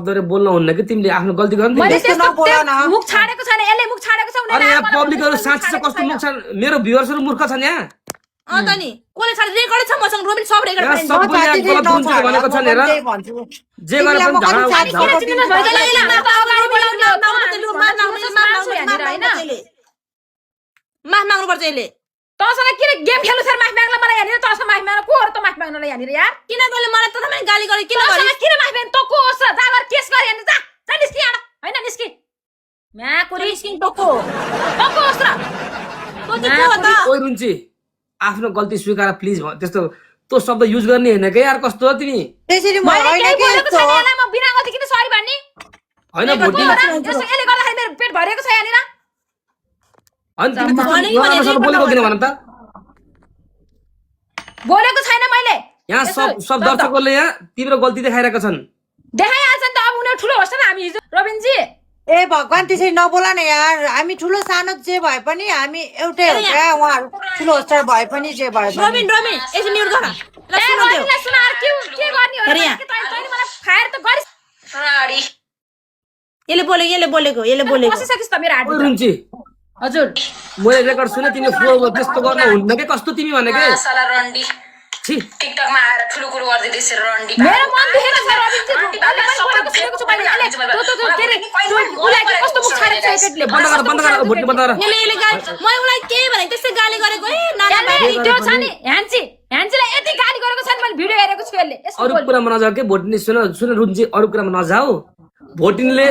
शब्दले बोल्न हुन्न कि तिमीले आफ्नो गल्ती गर्नु मैले त्यस्तो त्यस्तो नबोल न। मुख छाडेको छैन यसले मुख छाडेको छ अनि उनीहरुले यहाँ आफूलाई पब्लिकहरु मुख साँच्चै छाडेको कस्तो छैन। मुख छन् मेरो भ्युअर्सहरु मूर्ख छन् यहाँ त नि कोले छाडे रेकर्ड छ मसँग रोबिन सब रेकर्ड यहाँ गरिन्छ सबैले यहाँ गलत हुन्छ भनेको छन् हेर जे गरे पनि झगडा किन चिन्नु भएको छैन? म त अगाडि बोलाउने हो, माफ माग्नुपर्छ यसले तँसँग किन गेम खेल्नु छ माफ माग्ला मलाई यहाँनिर तँसँग माफ माग्न को हो र त माफ माग्नलाई यहाँनिर यार किन तँले मलाई त तपाईँ गाली गरे किन गरे तँसँग किन माफ माग्नु तँ को होस् र जा गएर केस गर यहाँनिर जा जा निस्कि यहाँ हैन निस्कि म्याकुरी किन टोको तँ को होस् र तँ चाहिँ को हो त ओइ रुन्ची आफ्नो गल्ती स्वीकार प्लिज त्यस्तो तो शब्द युज गर्ने हैन के यार कस्तो हो तिमी त्यसरी म मैले होइन केही के बोलेको यस्तो छैन यसलाई म बिना गल्ती किन सरी भन्ने हैन भोटी यसले गर्दाखेरि मेरो पेट भरेको छ यहाँनिर अनि तिमी नराम्रोसँग बोलेको किन भन त बोलेको छैन मैले यहाँ सब दर्शकहरूले यहाँ तिम्रो गल्ती देखाइरहेका छन् देखाइहाल्छ नि त अब उनीहरू ठुलो होस् न हामी हिजो रबिनजी ए भगवान त्यसरी नबोला न यार हामी ठुलो सानो जे भए पनि हामी एउटै हो क्या उहाँहरू ठुलो होस्टर भए पनि जे भए पनि रोबिन रोबिन यसो म्युट गर ल ए सुन देऊ रबिनलाई सुन अरू के गर्ने हो र? हेर यहाँ। तैँले मलाई फायर त गरिस् यसले बोलेको बसिसकिस् त मेरो हात ओइ रुन्ची हजुर मैले रेकर्ड सुने तिमीले फ्लो त्यस्तो गर्न हुन्न के कस्तो तिमी भनेके साला रन्डी छी टिकटकमा आएर ठुलो कुरो गर्दै छ रन्डी मेरो मन दुखेको छ रबिनजी अहिले पनि बोलेको सुनेको छु मैले अहिले त्यो के रे उलाई के कस्तो मुख छाडेको छ एकैटले बन्द गर भोटी बन्द गर यसले गाली मैले उलाई के भने त्यसै गाली गरेको ए नाना भाइ त्यो छ नि ह्यान्चीलाई यति गाली गरेको छ नि मैले भिडियो हेरेको छु यसले यसको अरु कुरामा नजाऊ के भोटिनी सुन रुन्ची अरु कुरामा नजाऊ भोटिनले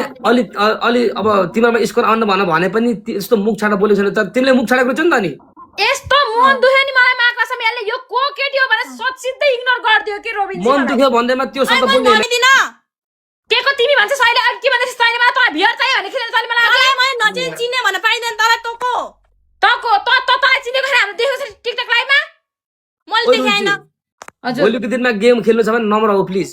अलि अब तिमीमा स्कोर आउन भने पनि यस्तो मुख छाडा बोलेको छैन त तिमीले मुख छाडेको छ नि त नि यस्तो मन दुख्यो नि मलाई माको कसम यसले यो को केटी हो भने सचिँदै इग्नोर गर्दियो कि रोबिनजी मन दुख्यो भन्दैमा त्यो शब्द बोल्ने हैन दिदिन के को तिमी भन्छस् अहिले अनि के भन्दैछस् तैँले मलाई तँलाई भियर चाहियो भने किन तैँले मलाई मलाई नचिने चिन्ने भन्न पाइदैन तँलाई तँको तँको तँलाई चिनेको छैन हामीले देखेको छ टिकटक लाइभमा मैले देखाएन हजुर भोलिको दिनमा गेम खेल्नु छ भने नम्बर हो प्लिज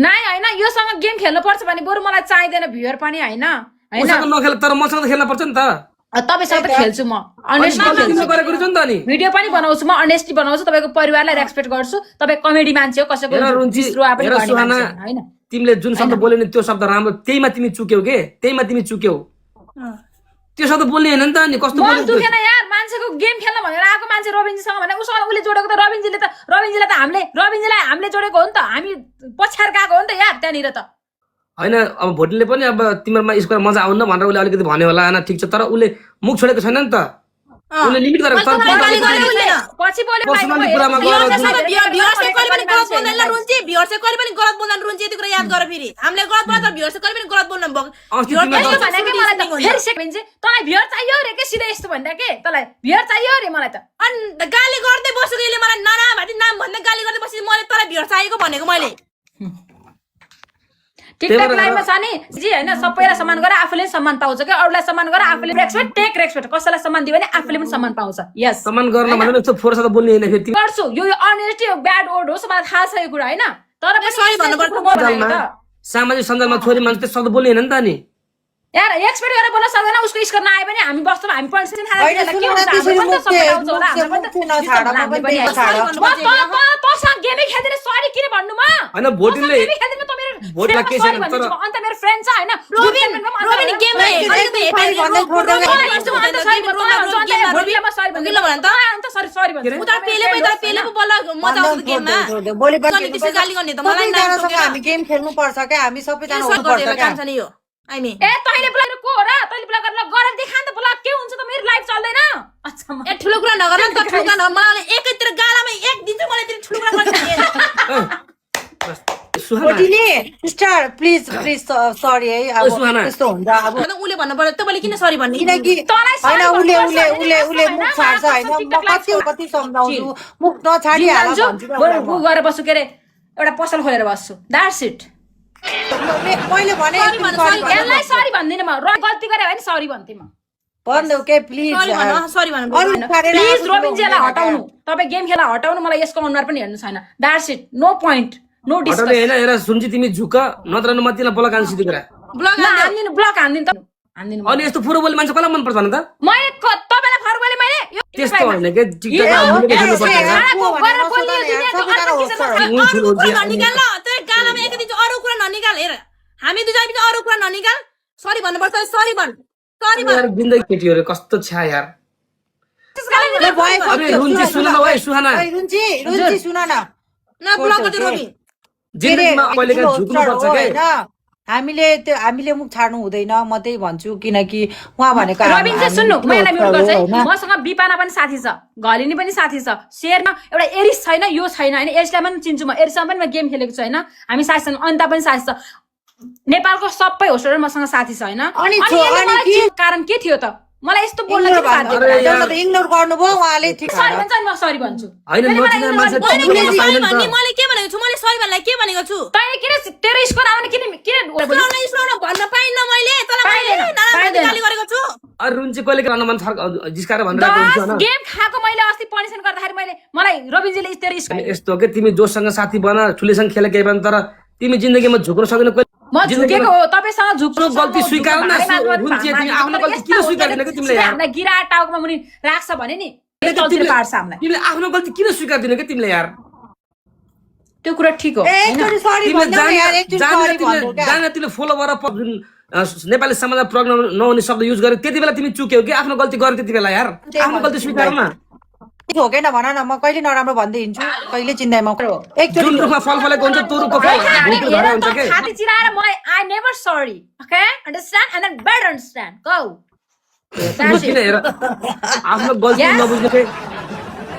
नाइ हैन योसँग गेम खेल्नु पर्छ भने बरु मलाई चाहिँदैन भियर पनि हैन हैन उसँग नखेल तर मसँग त खेल्न पर्छ नि त तपाईसँग त खेल्छु म अनि अनेस्टली गल्ती तिमीले गरेको रहेछ नि त नि भिडियो पनि बनाउँछु म अनेस्टली बनाउँछु तपाईको परिवारलाई रेस्पेक्ट गर्छु तपाई कमेडी मान्छे हो कसैको हेर रुन्ची विश्रुवा पनि हेर गर्ने सुहाना मान्छे हैन तिमीले जुन शब्द बोल्यो नि त्यो शब्द राम्रो त्यहीमा तिमी चुक्यौ के त्यहीमा तिमी चुक्यौ त्यो शब्द बोल्ने हैन नि त नि कस्तो मन बोल्यो दुखेन यार मान्छेको गेम खेल्न भनेर आएको मान्छे रबिनजीसँग भने उसँग उसले जोडेको त रबिनजीलाई त हामीले जोडेको हो नि त हामी पछाड गएको हो नि त यार त्यहाँनिर त हैन अब भोटिले पनि अब तिमीमा स्कोर मजा आउन्न भनेर उसले अलिकति भन्यो होला हैन ठिक छ तर उसले मुख छोडेको छैन नि त उसले लिमिट गरेको तर गाली गरे उसले पछि बोलेको पर्सनली कुरामा गएर भिउअर्सले कहिले पनि गलत बोल्दैन ल रुन्ची भिउअर्सले कहिले पनि गलत बोल्दैन रुन्ची यति कुरा याद गर फेरि हामीले गलत बोल्दा तर भिउअर्सले कहिले पनि गलत बोल्दैन अस्ति तिमीले यस्तो भनेको मलाई त फेरि सेकेन्ड चाहिँ तँलाई भियर चाहियो रे के सिधै यस्तो भन्दा के तँलाई भियर चाहियो रे मलाई त अनि गाली गर्दै बसेको यसले मलाई नाना भाटी नाम भन्दै गाली गर्दै बसेपछि मैले तँलाई भिउअर चाहिएको भनेको मैले टिकटक लाइभमा छ नि जी हैन सबैलाई सम्मान गरेर आफूले पनि सम्मान पाउँछ के अरूलाई सम्मान गरेर आफूले रेस्पेक्ट टेक रेस्पेक्ट कसैलाई सम्मान दियो भने आफूले पनि सम्मान पाउँछ यस सम्मान गर्न भनेर यस्तो फोर्स त बोल्ने हैन फेरि तिमी गर्छु यो अनेस्टी ब्याड वर्ड हो मलाई थाहा छ यो कुरा हैन तर पनि sorry भन्नुपर्छ म भनेको त सामाजिक सञ्जालमा छोरी मान्छे त्यो शब्द बोल्ने हैन नि त नि यार एक्सपेक्ट गरेर बोल्न सक्दैन उसको स्कोर नआए पनि हामी बस्छौँ हामी पर्सेन्ट तँसँग गेमै खेल्दैन सरी किन भन्नु म हैन भोटिले भोटलाई के छैन तर अन्त मेरो फ्रेन्ड छ हैन रोबिन गेममा हामी गेम खेल्नु पर्छ क्या हामी सबैजना हुनुपर्छ क्या आइमी ए तैले बोलाएर को हो र तैले बोला गरेर देखा नि त बोला के हुन्छ त मेरो लाइफ चल्दैन अच्छा ए ठुलो कुरा नगर नि त ठुलो कुरा नगर मलाई एकैतिर गालामा एक दिन्छु मलाई तिमी ठुलो कुरा गर्छ सुहाना भोटिले सिस्टर प्लिज सरी है अब सुहाना। त्यस्तो हुन्छ अब उले भन्नु पर्यो तपाईले किन सरी भन्ने किनकि तँलाई होइन sorry उसले भन्नुपर्छ, मुख छाड्छ होइन म कति सम्झाउँछु मुख नछाडी हाल भन्छु बरु उ गरेर बस्छु के रे एउटा पसल खोलेर बस्छु द्याट्स इट मैले भने यसलाई सरी भन्दिनँ म गल्ती गरे भने सरी भन्थे म भन्देऊ के प्लिज सरी भन्नु प्लिज रोबिनजीलाई हटाउनु तपाईँ गेम खेला हटाउनु मलाई यसको अनुहार पनि हेर्नु छैन that's it no point no discuss हटाउने हैन हेर सुनजी तिमी झुक नत्र न मतिला बोला कान सिधै कुरा ब्लग हान्दिनु ब्लक हान्दिनु त हान्दिनु अनि यस्तो फुरो बोल्ने मान्छे कसलाई मन पर्छ भन त मैले तपाईलाई फर बोले मैले यो त्यस्तो होइन के टिकटकमा हामीले खेल्नु पर्छ निकाल ल त्यो गालामा एक दिन्छु अरू कुरा ननिकाल हेर हामी दुईजना बिच अरू कुरा ननिकाल सरी भन्नुपर्छ सरी भन् सरी भन् यार जिन्दगी केटीहरू कस्तो छ यार ए, भयो, अरे रुन्ची सुन न भाइ सुहाना ए, रुन्ची सुन न न ब्लक गर्छु रोबिन जिन्दगीमा कहिलेकाहीँ झुक्नुपर्छ के होइन हामीले मुख छाड्नु हुँदैन म त्यही भन्छु किनकि उहाँ भनेको रबिन चाहिँ सुन्नु म यसलाई म्युट गर्छु है होइन। मसँग बिपाना पनि साथी छ घलिनी पनि साथी छ शेरमा एउटा एरिस छैन यो छैन होइन एरिसलाई पनि चिन्छु म एरिससँग पनि म गेम खेलेको छु होइन हामी साथी छौँ अनिता पनि साथी छ नेपालको सबै होस्टहरू मसँग साथी छ होइन अनि अनि यसले अनि मलाई के? चिन्ने कारण के थियो त मलाई यस्तो बोल्न इग्नोर किन बाध्य अरे गरायो? यार। इग्नोर गर्नुभयो उहाँले ठिक सरी भन्छ अनि म सरी भन्छु होइन त्यसले मलाई नचिने इग्नोर मान्छे गर्नु- चिन्नु मैले पाइदैन सरी नि भन्ने त। मैले के भनेको छु मैले सरी भन्नलाई के भनेको छु तैँले किन तेरो स्कोर आउने किन सुनाउन भन्न पाइन्न मैले तँलाई पाइँदैन, मैले नाना पाइँदैन। गाली गरेको छु अरे रुन्ची कहिले के मन जिस्काएर भनिरहेको हुन्छ होइन गेम खाएको मैले अस्ति पनिसन गर्दाखेरि मलाई रविनजीले तेरो स्कोर अनि यस्तो हो कि तिमी जोसँग साथी बना ठुलेसँग खेले केही पनि तर तिमी जिन्दगीमा झुक्न सक्दैन म झुकेको हो तपाईसँग झुक्छु आफ्नो गल्ती स्वीकार न, रुन्चे, तिमी आफ्नो गल्ती किन स्वीकार्दैन कि तिमीले यार? हामीलाई गिरा टाउकोमा मुनि राख्छ भने नि गल्ती पार्छ हामीलाई तिमीले आफ्नो गल्ती किन स्वीकार्दिन कि तिमीले यार त्यो कुरा ठिक हो ए, हैन? एकचोटि सरी तिमीले भन्नु न यार एकचोटि सरी भन्नु क्या जान तिमीले फलो गरेर नेपाली समाजमा प्रयोग नहुने शब्द युज गर्यो त्यति बेला तिमी चुक्यौ कि आफ्नो गल्ती गर्यो त्यति बेला यार आफ्नो गल्ती स्वीकार न ठिक हो कि भन न म कहिले नराम्रो भन्दै हिँड्छु कहिले चिन्दैमा एकचोटि जुन रुखमा फल फलेको हुन्छ त्यो रुखको फल भुइँतिर झरेको हुन्छ के छाती चिराएर म I never sorry okay understand and then better understand go तिम्रो किन हेर आफ्नो गल्ती Yes. नबुझ्नु के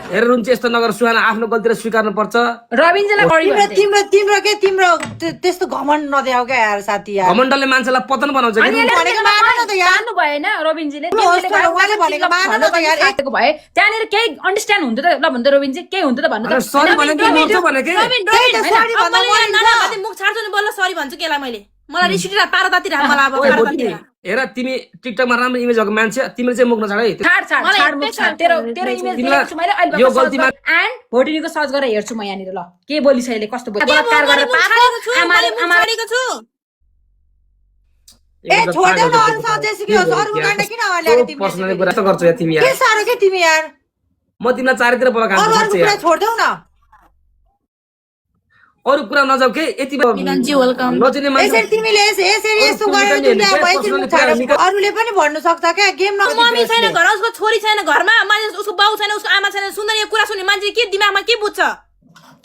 हेर रुन्चे यस्तो नगर सुहाना आफ्नो गल्ती स्वीकार्नु पर्छ रविनजीलाई बढी तिम्रो तिम्रो के तिम्रो त्यस्तो घमण्ड नदेऊ क्या यार साथी यार घमण्डले मान्छेलाई पतन बनाउँछ अनि कि यसले भनेको मान्नु न त यार। मान्नु भएन रविनजीले ठुलो होस्ट हो, उहाँले भनेको मान्नु न त यार। साथीको भए त्यहाँनिर केही अन्डरस्ट्यान्ड हुन्थ्यो त ल भन्दा रविनजी केही हुन्थ्यो त भन्नु अरे त सरी भने कि मर्छ भने के रोबिन त्यही त रोबिन sorry अब भन्दा मैले मरिन्छ। नाना माथि मुख छाड्छु नि बल्ल सरी भन्छु केलाई मैले मलाई रिस उठिरहेको पारदाती राख मलाई अब ओए पारदाती भोटी, राख। हेर तिमी टिकटकमा राम्रो इमेज भएको मान्छे तिमीले चाहिँ मुख नछाड है छाड छाड मलाई छाड मुख यस्तै छाड छ। तेरो तेरो इमेज तिमीलाई देखेको छु मैले अहिले यो भर्खर सर्च गल्तीमा- गरेँ एन्ड भोटिनीको सर्च गरेर हेर्छु म यहाँनिर ल के बोली छ यसले कस्तो बोली के बलात्कार मैले गरेर मुख पाएको छाडेको छु आमाले मैले मुख आमा छाडेको छु ए छोड्देऊ न अरूसँग जेसुकै होस् अरूको काण्ड किन ल्याएको तिमीले पर्सनली कुरा यस्तो गर्छु यार तिमी के यार साह्रो के तिमी यार म तिमीलाई चारैतिर बोला काम अरू गर्छु अरूको कुरा यार छोड्देऊ न अरू कुरा नजाऊ के यति मिलनजी, welcome। नचिने मान्छे यसरी तिमीले यसरी यस्तो अरू गरेर कुरो तिमीले अब पनि यसरी मुख पर्सनली छाडेर कुरा अरूले पनि भन्नु सक्छ क्या गेम मम्मी छैन घर उसको छोरी छैन घरमा मान्छे उसको बाउ छैन उसको आमा छैन सुन्दर यो कुरा सुन्ने मान्छे के दिमागमा के बुझ्छ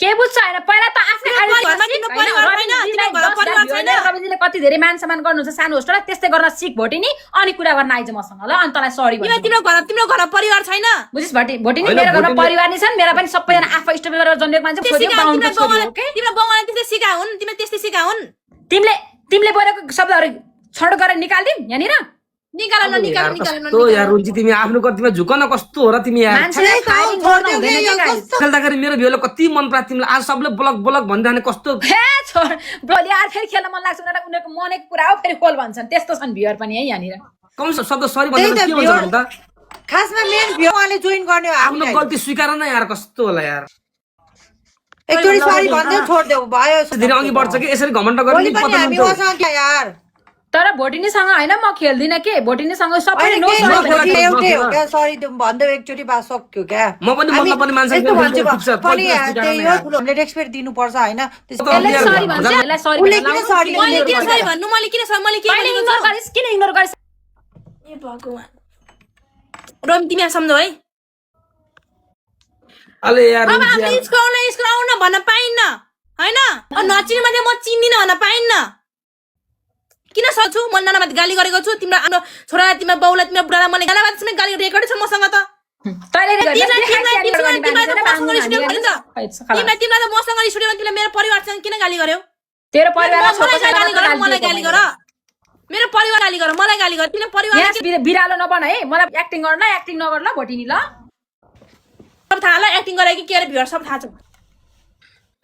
के बुझ्छ हैन पहिला त आफ्नै तिम्रो आइडेन्टिटी घरमा तिम्रो सिक, परिवार हैन? छैन, रविनजीलाई तिम्रो घरमा 10 परिवार लाख छैन। भ्यू रविनजीले कति धेरै मान सम्मान गर्नुहुन्छ सानो होस्टलाई त्यस्तै गर्न सिक भोटिनी अनि कुरा गर्न आइज मसँग ल अनि तँलाई सरी तिम्रो तिम्रो घरमा परिवार छैन बुझिस भोटिनी होइन, मेरो घरमा भोटिनी- परिवार नै छन् मेरा पनि सबैजना आफै स्टोरी गरेर जन्मेको मान्छे त्यस्तै छोरी सिका बाहुनको तिम्रो छोरी हो, बाउले ओके तिम्रो बाउले त्यस्तै सिका हुन् तिमीले त्यस्तै सिका हुन् तिमीले बोलेको शब्दहरू छड गरेर निकाल्दिम यहाँनिर निकाल न निकाल निकाल न कस्तो यार रुन्ची तिमी आफ्नो गल्तीमा झुक न कस्तो हो र तिमी यार मान्छेलाई firing गर्नु हुँदैन के guys? खेल्दाखेरि मेरो भ्यूले कति मन परायो तिमीलाई आज सबले ब्लक ब्लक भनिरहने कस्तो हे छोड ब्रोली यार फेरि खेल्न मन लाग्छ उनीहरूलाई उनीहरूको मनेको कुरा हो फेरि खोल भन्छन् त्यस्तो छन् भ्युअर पनि है यहाँनिर कम शब्द सरी त्यही भन्दा त के भन्छ viewer- भन्दा खासमा मेन भ्यू उहाँले जोइन गर्ने हो आफ्नो हामीलाई। गल्ती स्वीकार न यार कस्तो होला यार एकचोटि सरी भन्दै छोड्देऊ भयो धेरै अघि बढ्छ कि यसरी घमण्ड गर्ने भोलि नि पनि पतन हामी हुन्छ उहाँसँग क्या यार तर भोटिनीसँग होइन म खेल्दिनँ के भोटिनीसँग सबैले होइन, नो केही सरी नखेला, नखेला, नखेला। एउटै हो क्या सरी भन्दै एकचोटि बात सक्यो क्या म पनि हामी मतलब पनि मान्छे यस्तो भन्छु ठिक छ, पनि गल्ती यार, स्वीकार त्यही गर्ने हो यार। ठुलो हामीले रेस्पेक्ट दिनुपर्छ होइन त्यसको यसलाई यसलाई सरी भन्छ हजार- यसलाई सरी उसले भन्न किन लाउनु। सरी मैले किन भन्नु? सरी भन्नु मैले किन सरी मैले के कहिले भनेको इग्नोर छु गरिस् किन इग्नोर गरिस् ए भगवान रोम तिमी यहाँ सम्झौ है अले यार अब रुन्ची हामीले यार। स्कुल आउन भन्न पाइन्न होइन नचिने मान्छे म चिन्दिनँ भन्न पाइन्न किन सक्छु म नानामाथि गाली गरेको छु तिम्रो आफ्नो छोरा तिम्रो बाउलाई तिम्रो बुढालाई मैले नानामाथि गाली रेकर्ड छ मसँग त तिमीलाई त मसँग रिस उठ्यो भने त तिमीलाई त मसँग रिस उठ्यो भने तिमीले मेरो परिवारसँग किन गाली गर्यौ तेरो परिवारलाई मलाई गाली गर मलाई गाली गर छोड्छ मेरो परिवार गाली गर मलाई गाली गर तिमीले परिवार बिरालो नबन है मलाई एक्टिङ गर्न एक्टिङ नगर ल भोटिनी ल सब थाहा ल एक्टिङ गरे कि के अरे भिउर सब थाहा छ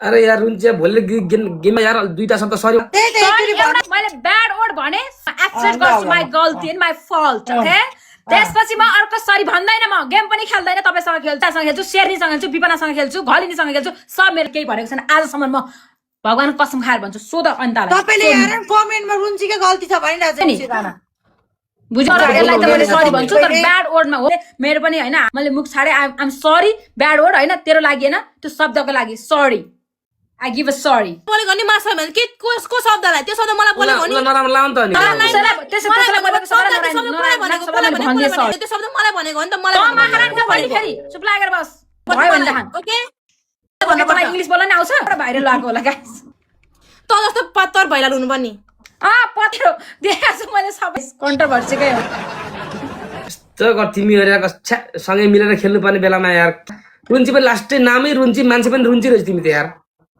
अरे यार रुन्ची भोलि गेममा यार दुईटा शब्द सरी त्यही त एकचोटि भन्नु। मैले ब्याड वर्ड भने एक्सेप्ट गर्छु माई गल्ती एन्ड माई फल्ट ओके त्यसपछि म अर्को सरी भन्दैन म गेम पनि खेल्दैन तपाईँसँग खेल्छसँग खेल्छु शेर्नीसँग खेल्छु विपनासँग खेल्छु घलिनीसँग खेल्छु सब मेरो केही भनेको छैन आजसम्म म भगवान कसम खाएर भन्छु सोध अन्तालाई तपाईँले हेर कमेन्टमा रुन्चीकै गल्ती छ भनिरहेको नि। छ सिधाना। बुझ्यो यसलाई त मैले सरी भन्छु तर ब्याड वर्डमा हो मेरो पनि होइन मैले मुख छाडे आइम सरी ब्याड वर्ड होइन तेरो लागि होइन त्यो शब्दको लागि sorry I give a sorry. बोलेको नि मलाई सरी भने के को शब्दलाई त्यो शब्द मलाई बोलेको नि नराम्रो लाउनु त नि त्यो शब्द मलाई भनेको हो नि त मलाई महारानीको पनि फेरि चुप लागेर बस भयो भने देखा ओके मलाई इङ्ग्लिस बोल्न नि आउँछ र भाइरल भएको होला गाइस त जस्तो पत्तर भइला हुनुपर्ने पत्रो देखाएको छु मैले सबै कन्ट्रोभर्सीकै हो यस्तो गर तिमीहरू सँगै मिलेर खेल्नुपर्ने बेलामा यार रुन्ची पनि लास्टै नामै रुन्ची मान्छे पनि रुन्ची रहेछ तिमी त यार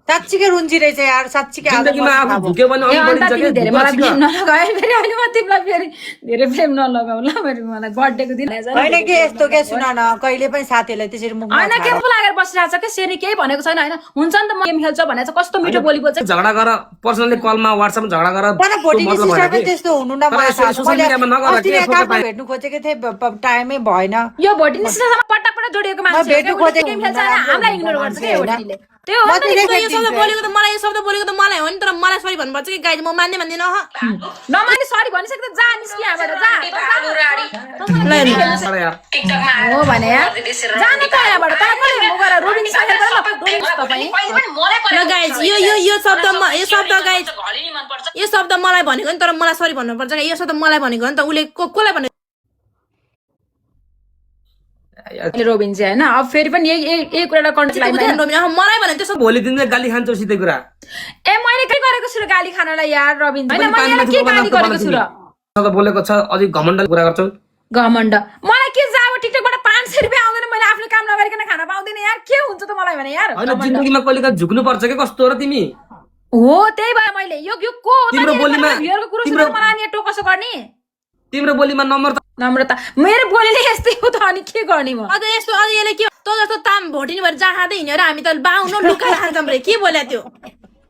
साँच्चीकै रुन्ची रहेछ यार साँच्चीकै जिन्दगीमा आफू झुक्यो भने अघि बढिन्छ के धेरै मलाई ब्लेम नलगाए फेरि अहिले म तिमीलाई फेरि धेरै ब्लेम नलगाऊ ल फेरि मलाई बर्थडेको दिन होइन के यस्तो के सुन न कहिले पनि साथीहरूलाई त्यसरी मुखमा होइन के पो लागेर बसिरहेको छ कि सेरी केही भनेको छैन होइन हुन्छ नि त म गेम खेल्छ भनेर चाहिँ कस्तो मिठो बोली बोल्छ झगडा गर पर्सनली कलमा व्हाट्सएपमा झगडा गर तर भोटिनी सिस्टर पनि त्यस्तो हुनु न मलाई थाहा छ। सोसियल मिडियामा नगर अस्ति के यहाँ फोटो काठमा भेट्नु खोजेको थिएँ टाइमै भएन यो भोटिनी सिस्टरसँग पटक पटक जोडिएको मान्छे भेट्नु खोजेको गेम खेल्छ होइन हामीलाई इग्नोर गर्छ के यो भोटिनीले त्यो हो नि यो शब्द बोलेको त मलाई यो शब्द बोलेको त मलाई हो नि तर मलाई सरी भन्नुपर्छ कि गाइज म मान्ने भन्दिनँ नमानी सरी भनिसक्दा जा निस्कि यहाँबाट जा आलु राडी यार टिकटकमा आएर हो भने यार गरिदिँदैछ जानु त यहाँबाट तर मैले म गएर रोबिनी सँग गएर रोबिनी तपाईँ कहिले पनि मलाई ल गाइज यो शब्द गाइज घली नि मन पर्छ यो शब्द मलाई भनेको नि तर मलाई सरी भन्नुपर्छ यो शब्द मलाई भनेको नि त उसले कसलाई भनेको रोबिन चाहिँ होइन अब फेरि पनि यही कुरालाई कन्ट्रोल मलाई भने त्यसो भोलि दिन चाहिँ गाली खान्छौ सिधै कुरा ए मैले के गरेको छु र गाली खानलाई यार रबिन होइन मैले के गाली गरेको छु र त बोलेको छ अझै घमण्ड कुरा गर्छौ घमण्ड मलाई के जाब टिकटकबाट 500 रुपियाँ आउँदैन मैले आफ्नो काम नगरिकन खाना पाउँदैन यार के हुन्छ त मलाई भने यार हैन जिन्दगीमा कहिले काहीँ झुक्नु पर्छ के कस्तो र तिमी हो त्यही भए मैले यो को हो तिम्रो बोलीमा भियरको कुरो सुनेर मलाई अनि टोकसो गर्ने तिम्रो बोलीमा नम्रता मेरो बोलीले यस्तै हो त अनि के गर्ने म अझ यस्तो अझ यसले के तँ जस्तो ताम भोटिनी भएर जहाँ खाँदै हिँडेर हामी त बाहुन लुकाएर खान्छौँ रे के बोल्या त्यो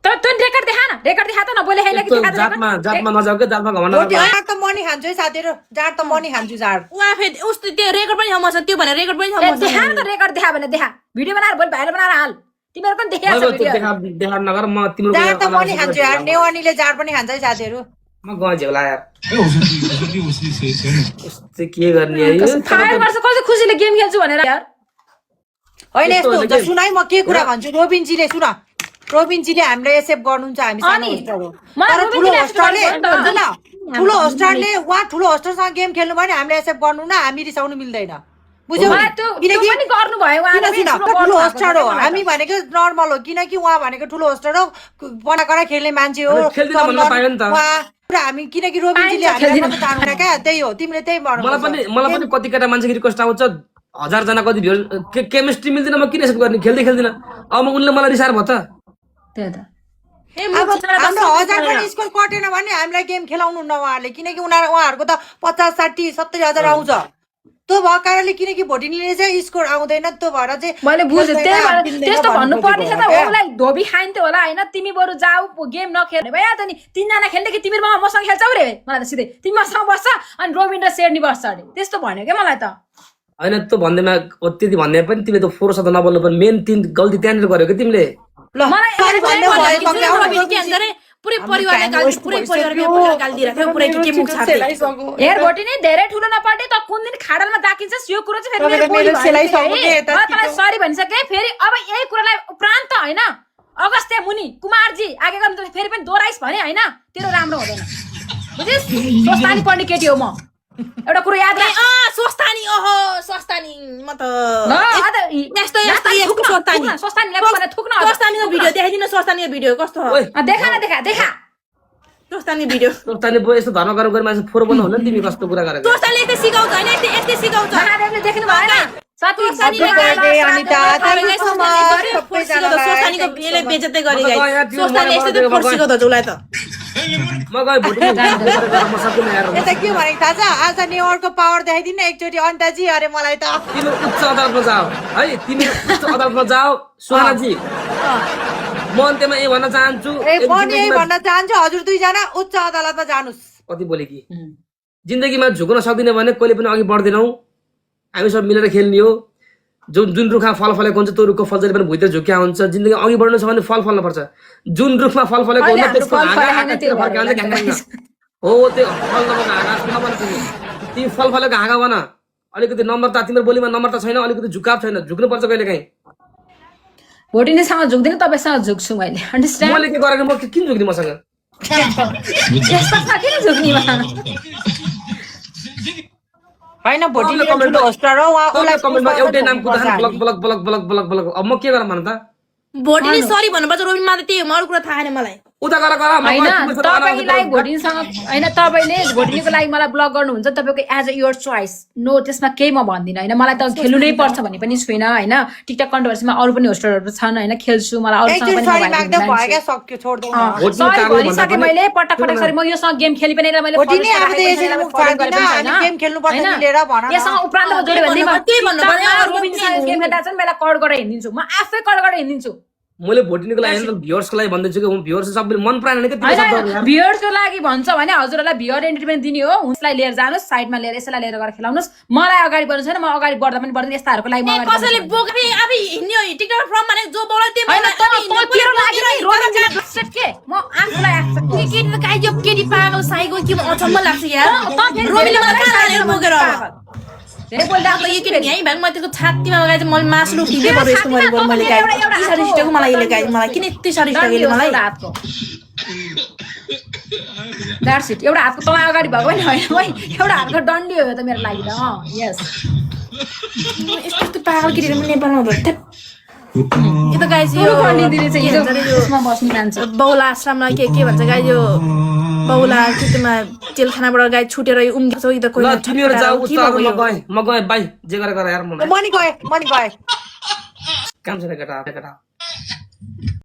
त रेकर्ड देखा न रेकर्ड देखा त नबोले हैन कि देखा जातमा नजाऊ के जातमा घमण्ड नगर जाँड त मनी खान्छु है साथीहरू जाँड त मनी खान्छु जाँड उहाँ फेरि उस्तो त्यो रेकर्ड पनि छ मसँग त्यो भने रेकर्ड पनि छ मसँग देखा न त रेकर्ड देखा भने देखा भिडियो बनाएर भोलि भाइरल बनाएर हाल तिमीहरु पनि देखाएको छ भिडियो देखा नगर म तिम्रो जाँड त मनी खान्छु यार नेवानीले जाँड पनि खान्छ है साथीहरू म गए झेउला यार यस्तो के गर्ने है यो फायर गर्छ कस्तो खुसीले गेम खेल्छु भनेर यार होइन यस्तो हुन्छ सुन है म के कुरा भन्छु रोबिनजीले सुन रोबिनजीले हामीलाई एक्सेप्ट गर्नुहुन्छ हामी सानो होस्टर हो तर ठुलो होस्टरले सुन ठुलो होस्टरले उहाँ ठुलो होस्टरसँग गेम खेल्नु भने हामीले एक्सेप्ट गर्नु न हामी रिसाउनु मिल्दैन बुझ्यौ किनकि पनि गर्नु भयो उहाँले ठुलो होस्टर हो हामी भनेको नर्मल हो किनकि उहाँ भनेको ठुलो होस्टर हो बनाएर खेल्ने मान्छे हो उहाँ हामी किनकि रोबिनजीले हामीलाई मात्र चाहनु क्या त्यही हो तिमीले त्यही मलाई पनि कति केटा मान्छे रिक्वेस्ट आउँछ 1000 जना कति भ्यू केमिस्ट्री मिल्दैन म किन एक्सेप्ट गर्ने खेल्दै खेल्दिन अब उनले मलाई रिसार भयो त त्यही त अब हाम्रो 1000 पनि स्कोर कटेन भने हामीलाई गेम खेलाउनु न उहाँहरूले किनकि उहाँहरूको त 50 60 70 हजार आउँछ त्यो भएको कारणले किनकि भोटिनीले चाहिँ स्कोर आउँदैन त्यो भएर चाहिँ मैले बुझेँ त्यही भएर त्यस्तो भन्नु पर्ने छ त ओलाई धोबी खाइन्थ्यो होला हैन तिमी बरु जाऊ गेम नखेल्ने भइहाल्यो त नि 3 जना खेल्ने कि तिमी मसँग खेल्छौ रे मलाई त सिधै तिमी मसँग बस्छ अनि रोबिन र शेरनी बस्छ अरे त्यस्तो भन्यो के मलाई त हैन त्यो भन्दैमा त्यति भन्दै पनि तिमीले त फोर शब्द नबोल्नु पनि मेन तीन गल्ती त्यहाँनिर गर्यो के तिमीले ल सरी भन्ने भयो पुरै परिवारले गाली पुरै परिवारले गाली दिइराख्यो पुरै के मुख छाड्दै हेर भोटिनी धेरै ठुलो नपर्दै त कुन दिन खाडलमा दाकिन्छस् यो कुरो चाहिँ फेरि मेरो मलाई सरी भनिसके फेरि अब यही कुरालाई उपरान्त हैन अगस्त्य मुनि कुमारजी आगे गर्नु फेरि पनि दोहोऱ्याइस् भने हैन तेरो राम्रो हुँदैन बुझिस् सोस्तानी पढ्ने केटी हो म एउटा कुरो याद राख सोस्तानी ओहो सोस्तानी म त यस्तो सोस्तानीलाई पनि थुक्न सोस्तानीको भिडियो देखाइदिनु सोस्तानीको भिडियो कस्तो हो देखा न देखा सोस्तानी भिडियो सोस्तानी यस्तो धर्म गर्नु गरे मान्छे फोर बोल्नु होला नि तिमी कस्तो कुरा गरेको सोस्तानीले यस्तै सिकाउँछ हैन यस्तै सिकाउँछ महादेवले देख्नु भएन सोस्तानीको यसले बेइज्जतै गरे गाइस सोस्तानी यस्तै त फर्सीको त उसलाई त म गए भोटिनी म सकिन यार यता के भनेको थाहा छ आज नेवारको पावर देखाइदिनु एकचोटि अन्ताजी अरे मलाई त तिमी उच्च अदालतमा जाऊ है तिमी उच्च अदालतमा जाऊ सुहानाजी म अन्त्यमा यही भन्न चाहन्छु म यही भन्न चाहन्छु हजुर दुईजना उच्च अदालतमा जानुस् कति बोले कि जिन्दगीमा झुक्न सक्दिन भने कहिले पनि अघि बढ्दैनौ हामी सब मिलेर खेल्ने हो जुन रुखमा फल फलेको हुन्छ त्यो रुखको फल जहिले पनि भुइँतिर झुक्या हुन्छ जिन्दगी अघि बढ्नु छ भने फल फल्नु पर्छ जुन रुखमा फल फलेको हुन्छ त्यसको हो त्यो फल नभएको हाँगा नभन तिमी फल फलेको हाँगा भन अलिकति नम्रता तिम्रो बोलीमा नम्रता छैन अलिकति झुकाव छैन झुक्नु पर्छ कहिले काहीँ भोटिनीसँग झुक्दिनँ तपाईँसँग झुक्छु मैले अन्डरस्ट्यान्ड मैले के गरेको म किन झुक्दिनँ मसँग त्यसमा किन झुक्नेमा होइन भोटिनी ठुलो होस्ट र उहाँ कमेन्टमा एउटै नाम कुदाखान block block block block block block अब म के गरौँ भन त भोटिनी सरी भन्नुपर्छ रोबिन मात्र त्यही हो म अरू कुरा थाहा छैन मलाई उता गर होइन तपाईँलाई भोटिनीसँग होइन तपाईँले भोटिनीको लागि मलाई ब्लक गर्नुहुन्छ तपाईँको as a your choice no त्यसमा केही म भन्दिनँ होइन मलाई त खेल्नु नै पर्छ भन्ने पनि छुइनँ होइन टिकटक कन्ट्रोभर्सीमा अरू पनि होस्टरहरू छन् होइन खेल्छु मलाई अरूसँग पनि सक्यो छोड्दै सरी भनिसकेँ मैले पटक पटक सरी म योसँग गेम खेलि पनि र मैले भोटिनी अब त यसरी मुख फाड्दिन हामी गेम खेल्नुपर्छ मिलेर भन न यससँग उपरान्त जोड्यो भने म त्यही भन्नु पर्यो, अरू रोबिनसँग गेम खेल्दा चाहिँ मलाई कड गरेर हिँडिदिन्छु म आफै कड गरेर हिँडिदिन्छु मैले भोटिनीको लागि भ्युअर्सको लागि भन्दैछु कि भ्युअर्स सबैले मन पराएन कि होइन भ्युअर्सको लागि भन्छ भने हजुरहरूलाई भ्युअर एन्टरटेनमेन्ट दिने हो उसलाई लिएर जानुहोस् साइडमा लिएर यसैलाई लिएर गएर खेलाउनुहोस् मलाई अगाडि बढ्नु छैन म अगाडि बढ्दा पनि बढ्दैन यस्ताहरूको लागि म अगाडि कसैले बोके अब हिँड्ने टिकटक फ्रम भने जो बोला त्यो होइन तेरो लागि नै रोबिन ब्लस्टेड के म आफूलाई के केटी त गाई यो केटी पागल साइको के अचम्म लाग्छ यार रोबिनले मलाई कहाँ हालेर बोकेर धेरै बोल्दा अब यो केटी यहीँ भाग म त्यसको छातीमा लगाए चाहिँ मैले मासु खिच्दै पर्यो यस्तो गरेको मैले गाई यति साह्रो स्टेको मलाई यसले गाई मलाई किन यति साह्रो स्टेको यसले मलाई हातको द्याट्स इट एउटा हातको तँलाई अगाडि भएको नि होइन है एउटा हातको डन्डी हो यो त मेरो लागि त यस यस्तो यस्तो पागल केटीहरू पनि नेपालमा भयो यो त गाई चाहिँ यो यसमा बस्ने मान्छे बौला आश्रममा के भन्छ गाई यो बौला त्यतिमा जेलखानाबाट गाई छुटेर यो उम्किन्छ यो त ल तिमीहरू जाऊ के उता भयो म गएँ बाई जे गरेर गर यार मलाई मनी गए काम छैन केटा